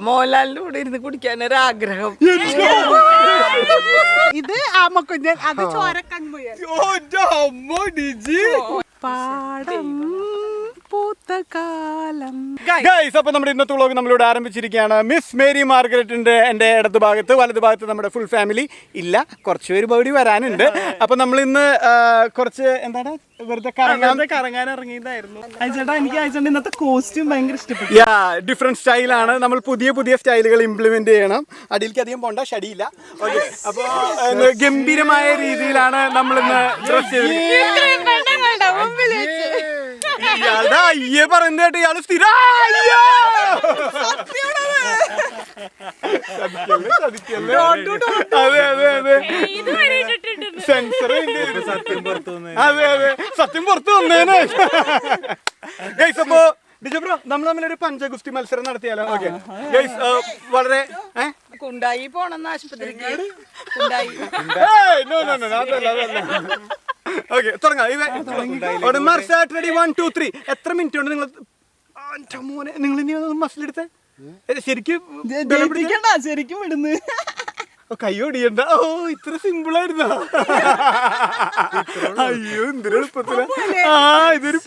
മോഹൻലാലിന്റെ കൂടെ ഇരുന്ന് കുടിക്കാനൊരാഗ്രഹം. ഇത് ആമക്കുഞ്ഞൻ, അത് ചോരക്കൺമുയൽ. പാടം പൂത്ത കാലം. അപ്പൊ നമ്മുടെ ഇന്നത്തെ വ്ലോഗ് നമ്മളിവിടെ ആരംഭിച്ചിരിക്കുകയാണ്. മിസ് മേരി മാർഗരറ്റിന്റെ എന്റെ ഇടത് ഭാഗത്ത് വലത് ഭാഗത്ത് നമ്മുടെ ഫുൾ ഫാമിലി ഇല്ല, കുറച്ച് പേര് ബോഡി വരാനുണ്ട്. അപ്പൊ നമ്മൾ ഇന്ന് കുറച്ച് എന്താണ് വെറുതെ കറങ്ങാൻ ഇറങ്ങിയതായിരുന്നു. അയച്ചേട്ടാ, എനിക്ക് അയച്ചേട്ടാ ഇന്നത്തെ കോസ്റ്റ്യൂം ഭയങ്കര ഇഷ്ടപ്പെട്ടു. ഡിഫറെന്റ് സ്റ്റൈലാണ്. നമ്മൾ പുതിയ പുതിയ സ്റ്റൈലുകൾ ഇംപ്ലിമെന്റ് ചെയ്യണം. അടിയിലേക്ക് അധികം പോണ്ട, ഷടിയില്ല. ഓക്കെ, അപ്പൊ ഗംഭീരമായ രീതിയിലാണ് നമ്മൾ ഇന്ന് ഡ്രസ് ചെയ്തിരിക്കുന്നത്. ഇയാളുടെ അയ്യെ പറയുന്നത് കേട്ട് ഇയാള് സ്ഥിരം അതെ അതെ അതെ സെൻസർ അതെ അതെ സത്യം പുറത്തു വന്നേനെ. അപ്പോ ഡിജബ്രോ നമ്മൾ തമ്മിലൊരു പഞ്ചഗുസ്തി മത്സരം നടത്തിയാലോ? ഓക്കെ വളരെ കുണ്ടായി പോണെന്ന് ആശുപത്രിക്ക്. ഓക്കെ തുടങ്ങാം. എത്ര മിനിറ്റ് കൊണ്ട് നിങ്ങൾ നിങ്ങൾ ഇനി മസിലെടുത്തേ? ശരിക്കും ശരിക്കും വിടുന്നു. കൈ ഓടിയണ്ട. ഓ, ഇത്ര സിമ്പിൾ ആയിരുന്ന. അയ്യോ, എന്തൊരു എളുപ്പത്തില. ഇതൊരു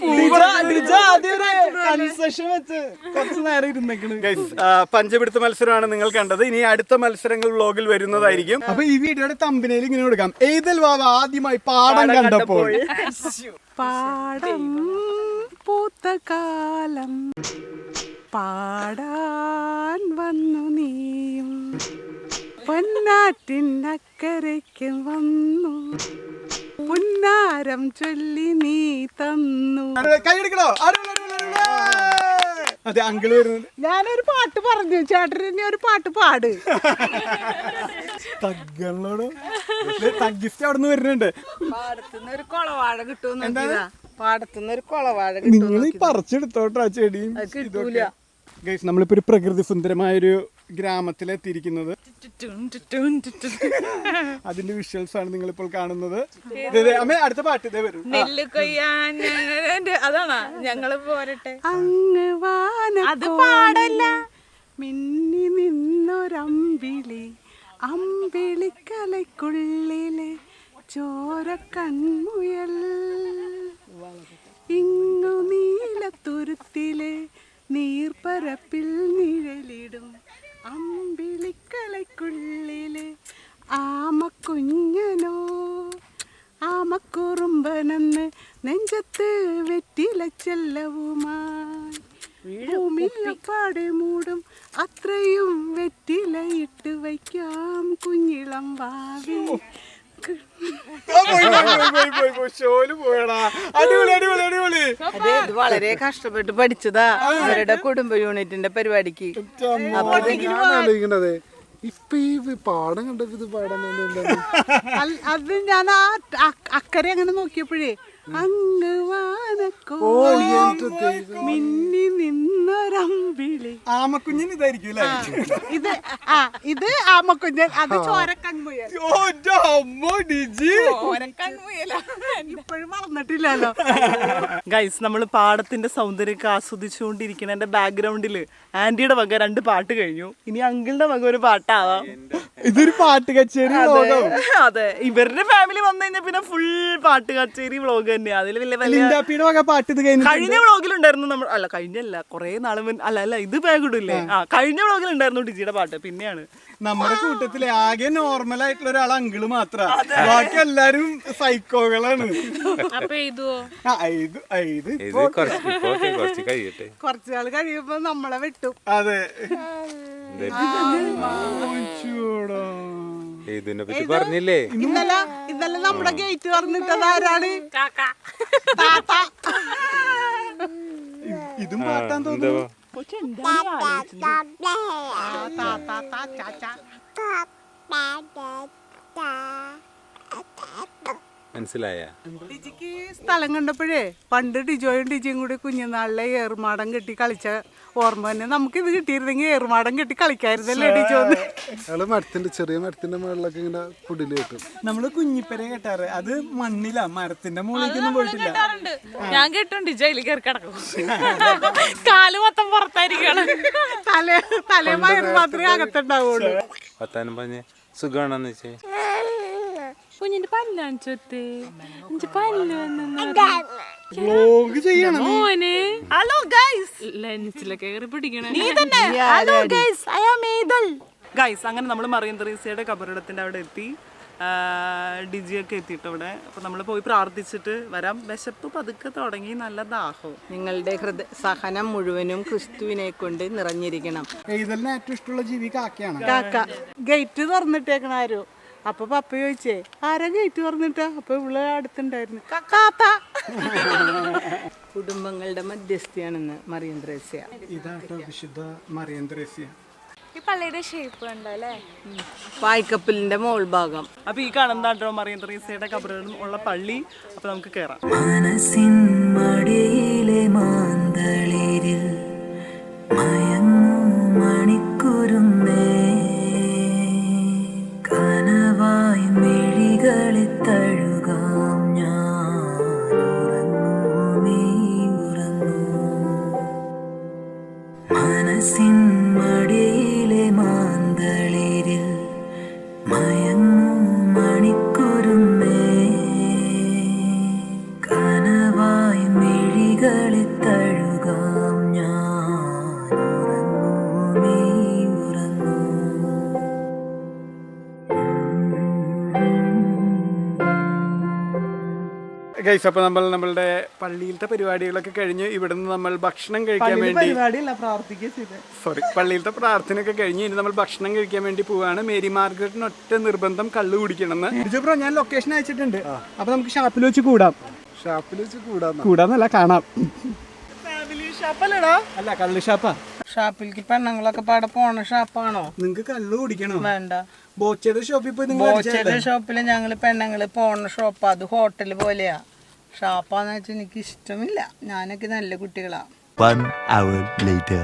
പഞ്ചപിടുത്ത മത്സരമാണ് നിങ്ങൾ കണ്ടത്. ഇനി അടുത്ത മത്സരങ്ങൾ വ്ലോഗിൽ വരുന്നതായിരിക്കും. അപ്പൊ ഈ വീഡിയോയുടെ തമ്പനയിൽ ഇങ്ങനെ കൊടുക്കാം. എയ്തൽ വാവ ആദ്യമായി പാടം കണ്ടപ്പോൾ. പാടം പൂത്ത കാലം പാടാൻ വന്നു നീയും, പൊന്നാറ്റിനക്കരയ്ക്കും വന്നു, പുന്നാരം ചൊല്ലി നീ തന്നു. കൈയെടുക്കണോ? അതെ, അങ്കിള് വരുന്നുണ്ട്. ഞാനൊരു പാട്ട് പറഞ്ഞു, ചേട്ടന് ഒരു പാട്ട് പാട്. തഗ്ഗങ്ങളോട് തഗ്ഗിസ്റ്റ് അവിടെ നിന്ന് വരുന്നുണ്ട്. പാടത്തുനിന്ന് ഒരു കൊളവാഴ കിട്ടുമെന്ന്. പാടത്തുനിന്ന് ഒരു കൊളവാഴ നിങ്ങൾ ഈ പറിച്ചെടുത്തോട്ടാ ചെടിയും. കിട്ടൂല. ഗൈസ്, നമ്മളിപ്പോ ഒരു പ്രകൃതി സുന്ദരമായൊരു ഗ്രാമത്തിലെത്തിയിരിക്കുന്നത്. അതിന്റെ വിഷ്വൽസ് ആണ് നിങ്ങൾ ഇപ്പോൾ കാണുന്നത്. അടുത്ത പാട്ട് ഇതേ വരും. നെല്ല് കൊയ്യാൻ അതാണോ ഞങ്ങള് പോരട്ടെ. അങ്ങ് അത് പാടല്ല. മിന്നി നിന്നൊരമ്പിളി, അമ്പിളിക്കലയ്ക്കുള്ളിലെ ചോര കൺമുയൽ, ഇങ്ങു നീലത്തുരുത്തിലെ നീർപ്പരപ്പിൽ നിഴലിടും അമ്പിളിക്കലയ്ക്കുള്ളിലെ ആമക്കുഞ്ഞനോ, ആമക്കുറുമ്പനെന്ന് നെഞ്ചത്ത് വെറ്റില ചെല്ലവുമായി ഭൂമിയപ്പാടെ മൂടും അത്രയും വെറ്റിലയിട്ട് വയ്ക്കാം കുഞ്ഞിളം വാവി. അതെ, ഇത് വളരെ കഷ്ടപ്പെട്ട് പഠിച്ചതാ അവരുടെ കുടുംബ യൂണിറ്റിന്റെ പരിപാടിക്ക്. ഇപ്പൊ ഈ പാടം കണ്ടപ്പോ ഇത് പാടാൻ അത് ഞാൻ അക്കരെ അങ്ങനെ നോക്കിയപ്പോഴേ അങ്ങ് വാനക്കോ മിന്നി നിന്നൊരമ്പിളി. ആമക്കുഞ്ഞൻ ഇതായിരിക്കും അല്ലേ? ഇത് ആമക്കുഞ്ഞൻ, അത് ചോരക്കൺമുയൽ. ഇപ്പോഴും വളർന്നിട്ടില്ലല്ലോ. ഗൈസ്, നമ്മൾ പാടത്തിന്റെ സൗന്ദര്യമൊക്കെ ആസ്വദിച്ചുകൊണ്ടിരിക്കുന്ന എന്റെ ബാക്ക്ഗ്രൗണ്ടില് ആന്റിയുടെ വക 2 പാട്ട് കഴിഞ്ഞു. ഇനി അങ്കിളുടെ വക ഒരു പാട്ടാവാം. ഇതൊരു പാട്ട് കച്ചേരി. അതെ, ഇവരുടെ ഫാമിലി വന്നു കഴിഞ്ഞാൽ പിന്നെ ഫുൾ പാട്ട് കച്ചേരി വ്ളോഗ് തന്നെയാ. അതിൽ കഴിഞ്ഞ വ്ളോഗിലുണ്ടായിരുന്നു നമ്മൾ, അല്ല കഴിഞ്ഞല്ല, കുറെ നാളെ അല്ല ഇത് ബാഗിടില്ലേ. കഴിഞ്ഞ വ്ളോഗിലുണ്ടായിരുന്നു ഡിജിയുടെ പാട്ട്. പിന്നെയാണ് നമ്മുടെ കൂട്ടത്തിലെ ആകെ നോർമൽ ആയിട്ടുള്ള ഒരാൾ അങ്കിള് മാത്രം. ബാക്കി എല്ലാരും സൈക്കോകളാണ്. കുറച്ചുനാൾ കഴിയുമ്പോ നമ്മളെ വെട്ടും. അതെ, ഇതിനെ പറ്റി പറഞ്ഞില്ലേ? ഇന്നലെ നമ്മുടെ ഗേറ്റ് തുറന്നിട്ടത് ആരാണ്? ഇതും പാട്ടാൻ തോന്നുന്നു. മനസ്സിലായ? ഡിജിക്ക് സ്ഥലം കണ്ടപ്പോഴേ പണ്ട് ഡിജിയും കൂടി കുഞ്ഞുനാളിലെ ഏറുമാടം കെട്ടി കളിച്ച ഓർമ്മ തന്നെ. നമുക്ക് ഇത് കിട്ടിയിരുന്നെങ്കിൽ ഏറുമാടം കെട്ടി കളിക്കായിരുന്നല്ലേ ഡിജോന്ന്. ഞങ്ങള് മരത്തിന്റെ ചെറിയ മരത്തിന്റെ മുകളിലൊക്കെ ഇങ്ങനെ കുടില് കെട്ടും. നമ്മള് കുഞ്ഞിപ്പര കെട്ടാറ്, അത് മണ്ണിലാ, മരത്തിന്റെ മുകളിലേക്കൊന്നും പോയിട്ടില്ല. ഞാൻ കേട്ടുണ്ട് ജയിലിൽ കയറി കിടക്കും, കാല് മൊത്തം പുറത്തായിരിക്കണം, തലേമായിരുന്നു മാത്രമേ അകത്തുണ്ടാവുള്ളൂ. വർത്താനം പറഞ്ഞ് സുഖമാണെന്ന് വെച്ചേ. കുഞ്ഞിന്റെ പല്ലാണ് ചൊത്ത്, പല്ല് വ്ലോഗ് ചെയ്യണം. മോനെ. ഹലോ ഗൈസ്, ലെൻസിലൊക്കെ കയറി പിടിക്കണേ. നീ തന്നെ. ഹലോ ഗൈസ്, ഐ ആം ഈദൽ. ഗൈസ് അങ്ങനെ നമ്മൾ മറിയം തെരേസയുടെ കബറിടത്തിന്റെ അവിടെ എത്തി. ഡിജിയൊക്കെ എത്തിയിട്ട് അവിടെ. അപ്പൊ നമ്മൾ പോയി പ്രാർത്ഥിച്ചിട്ട് വരാം. വിശപ്പ് പതുക്കെ തുടങ്ങി, നല്ല ദാഹവും. നിങ്ങളുടെ സഹനം മുഴുവനും ക്രിസ്തുവിനെ കൊണ്ട് നിറഞ്ഞിരിക്കണം. ഇതിന് ഏറ്റവും ഇഷ്ടമുള്ള ജീവി കാക്കയാണ്. കാക്ക ഗേറ്റ് തുറന്നിട്ടേക്കണ ആരോ. അപ്പൊ പപ്പ ചോദിച്ചേ ആരാ ഗേറ്റ് തുറന്നിട്ടാ? അപ്പൊ ഇവിടെ അടുത്തുണ്ടായിരുന്നു കാത്ത. കുടുംബങ്ങളുടെ മധ്യസ്ഥയാണെന്ന് മറിയം ത്രേസ്യ. ഇതാട്ടോ വിശുദ്ധ മറിയം ത്രേസ്യ. ഈ പള്ളിയുടെ ഷേപ്പ് കണ്ടല്ലേ, പായ്ക്കപ്പലിന്റെ മോൾ ഭാഗം. അപ്പൊ ഈ കാണുന്നതാട്ടോ മറിയം തെരേസയുടെ കബറിടം ഉള്ള പള്ളി. അപ്പൊ നമുക്ക് കയറാം. മനസ്സിൻ മടിയിലെ മാന്തളിരിൽ മയങ്ങൂ മണിക്കുരുന്നേ, കനവായി മിഴികളെ തഴുകാം ഞാൻ, ഉറങ്ങൂ നീ ഉറങ്ങൂ. മനസ്സിൻ മടിയിലെ മാന്തളിരിൽ മയങ്ങൂ മണിക്കുരുന്നേ, കനവായി മിഴികളെ തഴുകാം ഞാൻ, ഉറങ്ങൂ നീ ഉറങ്ങൂ. ഗൈസ്, അപ്പൊ നമ്മളുടെ പള്ളിയിലത്തെ പരിപാടികളൊക്കെ കഴിഞ്ഞ് ഇവിടുന്ന് നമ്മൾ ഭക്ഷണം കഴിക്കാൻ വേണ്ടി, പരിപാടിയല്ല, പ്രാർത്ഥിക്കുക ചെയ്തേ. സോറി, പള്ളിയിലത്തെ പ്രാർത്ഥനയൊക്കെ കഴിഞ്ഞ് ഇനി നമ്മൾ ഭക്ഷണം കഴിക്കാൻ വേണ്ടി പോവാണ്. മേരി മാർഗരറ്റിന് ഒറ്റ നിർബന്ധം കള്ളു കുടിക്കണമെന്ന്. ബ്രോ, ഞാൻ ലൊക്കേഷൻ അയച്ചിട്ടുണ്ട്. അപ്പൊ നമുക്ക് ഷാപ്പിൽ വെച്ച് കൂടാം. ഷാപ്പിൽ വെച്ച് കൂടാന്നല്ല, കാണാം. ഫാമിലി ഷാപ്പല്ലടാ, അല്ല, കള്ള് ഷാപ്പാ. ഷാപ്പിലേക്ക് പെണ്ണുങ്ങളൊക്കെ പാടെ പോണ ഷാപ്പാണോ? നിങ്ങക്ക് കള്ളു കുടിക്കണോ? വേണ്ട. ബോച്ചയുടെ ഷോപ്പിൽ പോയി ബോച്ചയുടെ ഷോപ്പില് ഞങ്ങള് പെണ്ണുങ്ങള് പോണ ഷോപ്പാ. അത് ഹോട്ടൽ പോലെയാ. ഷാപ്പാന്ന് വെച്ചാൽ എനിക്ക് ഇഷ്ടമില്ല. ഞാനൊക്കെ നല്ല കുട്ടികളാ. 1 hour later.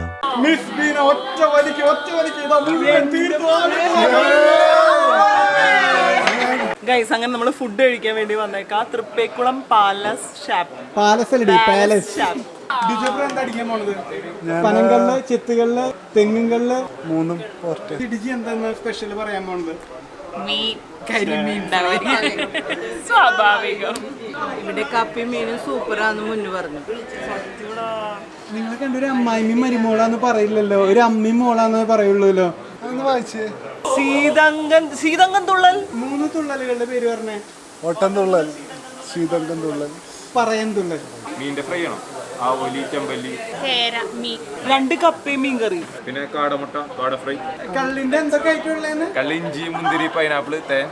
ഗൈസ് അങ്ങനെ നമ്മൾ ഫുഡ് കഴിക്കാൻ വേണ്ടി വന്നേക്കാം. Thrippekulam palace shop. പനങ്കല്ല്, ചെത്തുകല്ല്, തെങ്ങുകല്ല്, 3 പോർട്ട്. ഡിജി എന്താ സ്പെഷ്യൽ പറയാൻ പോണത്? സ്വാഭാവികം. ഇവിടെ കപ്പിയും മീനും സൂപ്പറാന്ന് മുന്നു പറഞ്ഞു. നിങ്ങൾ കണ്ടൊരു അമ്മായിമ്മ മരിമോളാന്ന് പറയില്ലല്ലോ, ഒരു അമ്മയും മോളാന്ന് പറയുള്ളൂല്ലോ. അതൊന്ന് വായിച്ചേ. സീതങ്കൻ തുള്ളൽ. 3 തുള്ളലുകളുടെ പേര് പറഞ്ഞേ. ഓട്ടം തുള്ളൽ, ശീതങ്കം തുള്ളൽ, പറയാൻ തുള്ളൽ. മീൻ്റെ ഫ്രൈ ആണോ? ആവോലി, ചെമ്പല്ലി, 2 കപ്പയും മീൻ കറി. പിന്നെ കാടമുട്ട, കാട ഫ്രൈ, കള്ളിന്റെ എന്തൊക്കെ ആയിട്ടുള്ളതെന്ന്? കള്ള്, ഇഞ്ചി, മുന്തിരി, പൈനാപ്പിള്, തേൻ,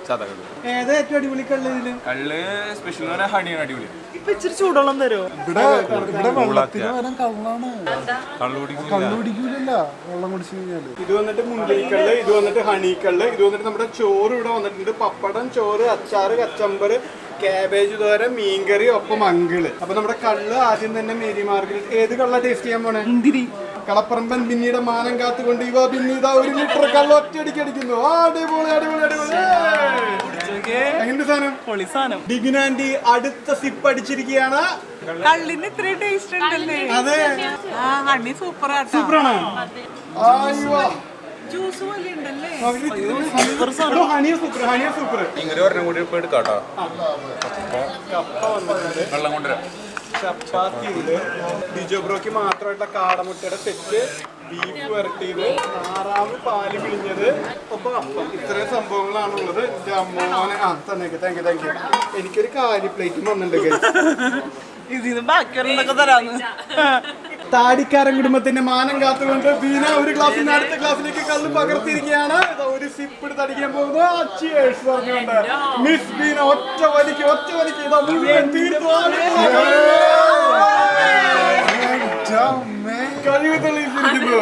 ചതകള്. ഏതാ ഏറ്റവും അടിപൊളി കള്ള് ഇതില്? കള്ള് സ്പെഷ്യൽ എന്ന് പറഞ്ഞാൽ ഹണിയാണ് അടിപൊളി. ഇപ്പൊ ഇച്ചിരി ചൂടുവെള്ളം തരുമോ? ഇവിടെ വെള്ളത്തിന് വരാൻ കള്ളാണ്. കള്ളു കള്ളു കുടിക്കൂലല്ല വെള്ളം കുടിച്ചു കഴിഞ്ഞാല്. ഇത് വന്നിട്ട് മുന്തിരിക്കള്ള്, ഇത് വന്നിട്ട് ഹണിക്കള്ള്, ഇത് വന്നിട്ട് നമ്മുടെ ചോറ് ഇവിടെ വന്നിട്ടുണ്ട്. പപ്പടം, ചോറ്, അച്ചാറ്, കച്ചമ്പറ്, കാബേജ് തോരൻ, മീൻകറി, ഒപ്പം അങ്കിള്. അപ്പൊ നമ്മുടെ കള്ള് ആദ്യം തന്നെ മേരി മാർഗരറ്റ്. ഏത് കള്ള ടേസ്റ്റ് ചെയ്യാൻ പോണേ? മുന്തിരി. കളപ്പറമ്പൻ പിന്നീട് മാനം കാത്തുകൊണ്ട് ഇവ പിന്നീട് 1 ലിറ്റർ കള്ള് ഒറ്റയടിക്ക് അടിക്കുന്നു. അടിപൊളി അടിപൊളി അടിപൊളി. എങ്ങനെയുണ്ട് സാധനം? പൊളി സാധനം. ഡിഗ്നാൻഡി അടുത്ത സിപ്പ് അടിച്ചിരിക്കുകയാണ്. കള്ളിന് ഇത്രയും ടേസ്റ്റ് ഉണ്ടല്ലേ? അതെ, ഹണി സൂപ്പറാട്ടോ. സൂപ്പറാണ്. ജ്യൂസ് പോലെ ഉണ്ടല്ലേ? ഹണിയ സൂപ്പർ, ഹണിയ സൂപ്പർ. ഇങ്ങനെ ഒരെണ്ണം കൂടി ഇപ്പൊ എടുക്കാട്ടോ. വെള്ളം കൊണ്ടുവരാം. ചപ്പാത്തി ഉണ്ട്. ഡിജോ ബ്രോക്ക് മാത്രമായിട്ടുള്ള കാടമുട്ടയുടെ സെറ്റ്, ബീഫ് വരട്ടിയത്, താറാവ് പാല് പിഴിഞ്ഞത്, ഒപ്പം അപ്പം. ഇത്രയും സംഭവങ്ങളാണുള്ളത്. മോനെ തന്നേക്ക്. Thank you. എനിക്കൊരു കാലി പ്ലേറ്റും വന്നിട്ടുണ്ട്. ഇതിന് ബാക്കിയുള്ളതൊക്കെ തരാന്ന്. താടിക്കാരൻ കുടുംബത്തിന്റെ മാനം കാത്തുകൊണ്ട് ബീന ഒരു ഗ്ലാസ്സിൽ നിന്ന് അടുത്ത ഗ്ലാസ്സിലേക്ക് കള്ള് പകർത്തിയിരിക്കുകയാണ്. ഒരു സിപ്പ് എടുത്ത് അടിക്കാൻ പോകുന്നു. പറഞ്ഞുകൊണ്ട് മിസ് ബീന ഒറ്റ വലിക്ക് കഴിവ് തെളിയിച്ചിരിക്കുന്നു.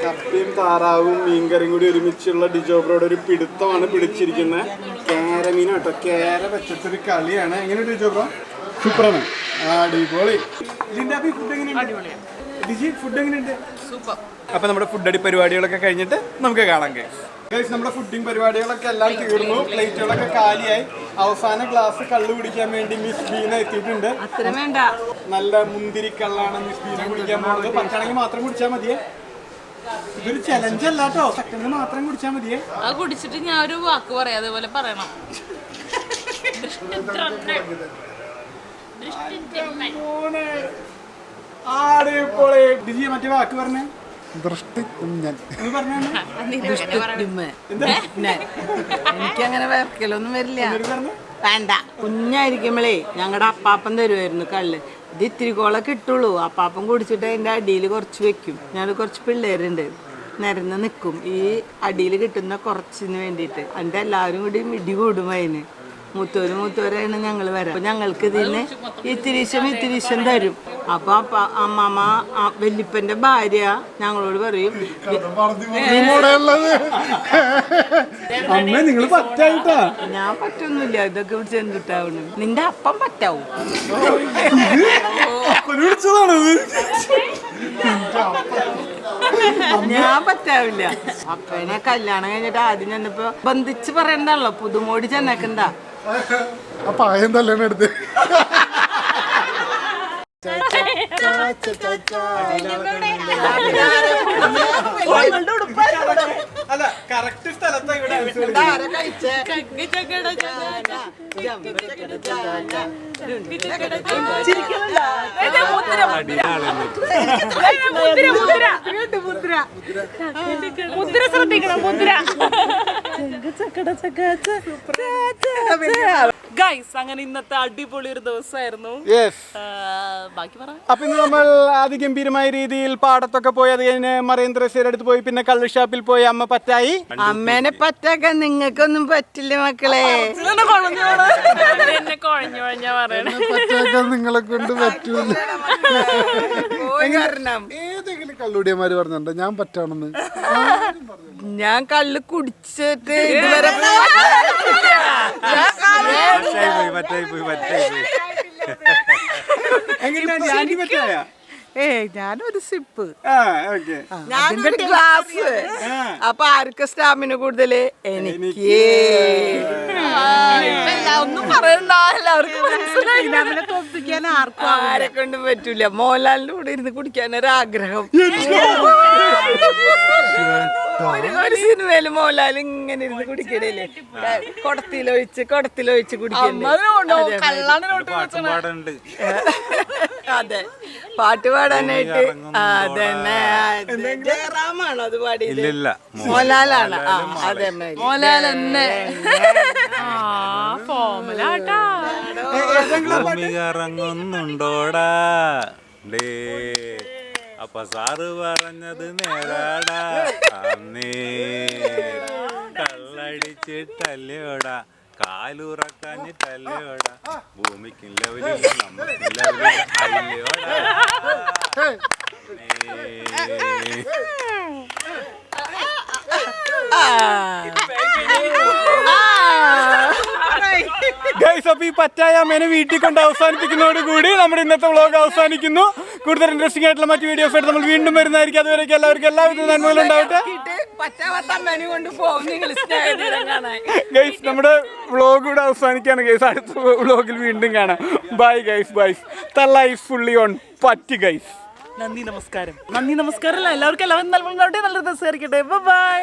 കപ്പയും താറാവും മീൻകറിയും കൂടി ഒരുമിച്ചുള്ള ഡിജോബ്രോയുടെ ഒരു പിടുത്തമാണ് പിടിച്ചിരിക്കുന്നത്. കേരമീൻ കേട്ടോ. കേര വെച്ചിട്ടൊരു കളിയാണ്. എങ്ങനെയുണ്ട് ചോക്ക? സൂപ്പറാണ്, അടിപൊളി. ഇതിന്റെ ഫുഡ് എങ്ങനെയുണ്ട്? ഫുഡ് എങ്ങനെയുണ്ട്? സൂപ്പർ. അപ്പൊ നമ്മുടെ ഫുഡ് അടി പരിപാടികളൊക്കെ കഴിഞ്ഞിട്ട് നമുക്ക് കാണാം ഗൈസ്. നമ്മുടെ ഫുഡിങ് പരിപാടികളൊക്കെ എല്ലാം തീർന്നു, പ്ലേറ്റുകളൊക്കെ കാലിയായി. അവസാന ഗ്ലാസ് കള്ള് കുടിക്കാൻ വേണ്ടി മിസ് ബീന എത്തിയിട്ടുണ്ട്. അത്ര വേണ്ട, നല്ല മുന്തിരി കള്ളാണ് മിസ് ബീന കുടിക്കാൻ പോകുന്നത്. പറ്റാണെങ്കിൽ മാത്രം കുടിച്ചാൽ മതിയേ. ഇതൊരു ചലഞ്ച് അല്ല കേട്ടോ, സെക്കൻഡ് മാത്രം കുടിച്ചാൽ മതിയേ. അത് കുടിച്ചിട്ട് ഞാൻ ഒരു വാക്ക് പറയാം, അതേപോലെ പറയണം. മറ്റേ വാക്ക് പറഞ്ഞേ, എനിക്കങ്ങനെ വേർക്കലൊന്നും വരില്ല. വേണ്ട, കുഞ്ഞായിരിക്കുമ്പോഴേ ഞങ്ങളുടെ അപ്പാപ്പൻ തരുമായിരുന്നു കള്ള്. ഇത് ഇത്തിരി കോള കിട്ടുള്ളൂ. അപ്പാപ്പൻ കുടിച്ചിട്ട് അതിൻ്റെ അടിയിൽ കുറച്ച് വെക്കും. ഞങ്ങൾ കുറച്ച് പിള്ളേരുണ്ട്, നിരന്ന് നിൽക്കും ഈ അടിയിൽ കിട്ടുന്ന കുറച്ചിന് വേണ്ടിയിട്ട്. എന്നിട്ട് എല്ലാവരും കൂടി മിടി കൂടും അതിന്. മൂത്തോരാണ് ഞങ്ങൾ വരാം. അപ്പൊ ഞങ്ങൾക്ക് ഇതിന് ഇത്തിരീശം തരും. അപ്പൊ അമ്മമ്മ വല്യപ്പന്റെ ഭാര്യ ഞങ്ങളോട് പറയും, അമ്മ നിങ്ങൾ പറ്റായിട്ടാ. ഞാൻ പറ്റൊന്നുമില്ല, ഇതൊക്കെ പിടിച്ച് എന്തിട്ടാവണം. നിന്റെ അപ്പം പറ്റാവും. ഞാൻ പറ്റാവില്ല. അപ്പനെ കല്യാണം കഴിഞ്ഞിട്ട് ആദ്യം ചെന്നപ്പോ ബന്ധിച്ച് പറയണ്ടല്ലോ, പുതുമോടി ചെന്നേക്കണ്ട. അപ്പൊ ആയം തല്ലാണ് എടുത്ത്. അല്ല, കറക്റ്റ് സ്ഥലത്താ ഇവിടെ. മുദ്ര ശ്രദ്ധിക്കണം, മുദ്ര. ഗൈസ്, അങ്ങനെ ഇന്നത്തെ അടിപൊളി ഒരു ദിവസമായിരുന്നു. ബാക്കി പറ. അപ്പൊ ഇന്ന് നമ്മൾ അതിഗംഭീരമായ രീതിയിൽ പാടത്തൊക്കെ പോയി, അത് കഴിഞ്ഞ് മറിയം ത്രേസ്യയുടെ അടുത്ത് പോയി, പിന്നെ കള്ള് ഷാപ്പിൽ പോയി. അമ്മ പറ്റായി. അമ്മേനെ പറ്റാക്കാൻ നിങ്ങൾക്കൊന്നും പറ്റില്ല മക്കളെ. എന്നെ കുഴഞ്ഞു കുഴഞ്ഞാ പറയണേ. പറ്റാക്കാൻ നിങ്ങളെ കൊണ്ട് പറ്റൂല. ഏതെങ്കിലും കള്ളുടിയന്മാര് പറഞ്ഞിട്ടുണ്ടോ ഞാൻ പറ്റാണെന്ന്? ഞാൻ കള്ള് കുടിച്ചിട്ട് ഇതുവരെ ഞാനൊരു സിപ്പ്, ഞാനൊരു ഗ്ലാസ്. അപ്പൊ ആർക്ക് സ്റ്റാമിന കൂടുതല്? എനിക്ക്. ഒന്നും പറയണ്ട, എല്ലാവർക്കും തോൽപ്പിക്കാൻ ആർക്കും ആരെ കൊണ്ടും പറ്റൂല. മോഹൻലാലിന്റെ കൂടെ ഇരുന്ന് കുടിക്കാനൊരാഗ്രഹം. ഒരു സിനിമയില് മോഹൻലാൽ ഇങ്ങനെ ഇരുന്ന് കുടിക്കണല്ലേ, കുടത്തിലൊഴിച്ച് കുടിക്കുന്നു. അതെ, പാട്ട് പാടാനായിട്ട്. അതന്നെ, ജയറാമാണോ അത് പാടിയത്? മോഹൻലാലാണ്. അതെ, മോഹൻലാൽ തന്നെ. ഇറങ്ങുന്നുണ്ടോടാ ഡേ, അപ്പൊ സാറ് പറഞ്ഞത് നേരാടാ. അന്നേ കള്ളടിച്ചിട്ടല്ലോടാ, കാലുറക്കാഞ്ഞിട്ടല്ലോടാ, ഭൂമിക്കും ലെവലില്ല നമ്മക്കും ലെവലില്ല അല്ലയോടാ. ഗൈസ്, അപ്പൊ ഈ പറ്റായ അമ്മേനെ വീട്ടിൽ കൊണ്ട് അവസാനിപ്പിക്കുന്നതോടുകൂടി നമ്മുടെ ഇന്നത്തെ വ്ളോഗ് അവസാനിക്കുന്നു. കൂടുതൽ ഇൻട്രസ്റ്റിംഗ് ആയിട്ടുള്ള മറ്റു വീഡിയോസ് ആയിട്ട് നമ്മൾ വീണ്ടും വരുന്നതായിരിക്കും. അതുവരെയ്ക്ക് എല്ലാവർക്കും എല്ലാവിധ നന്മകളും ഉണ്ടാവട്ടെ. ഗൈസ്, നമ്മുടെ വ്ളോഗ് ഇവിടെ അവസാനിക്കാണ് ഗൈസ്. അടുത്ത വ്ളോഗിൽ വീണ്ടും കാണാം. Bye guys, bye. തള്ള ഈസ് ഫുള്ളി ഓൺ പറ്റ് ഗൈസ്. നന്ദി നമസ്കാരം. എല്ലാവർക്കും എല്ലാവരും നല്ല ദിവസം ആയിരിക്കട്ടെ. ബൈ.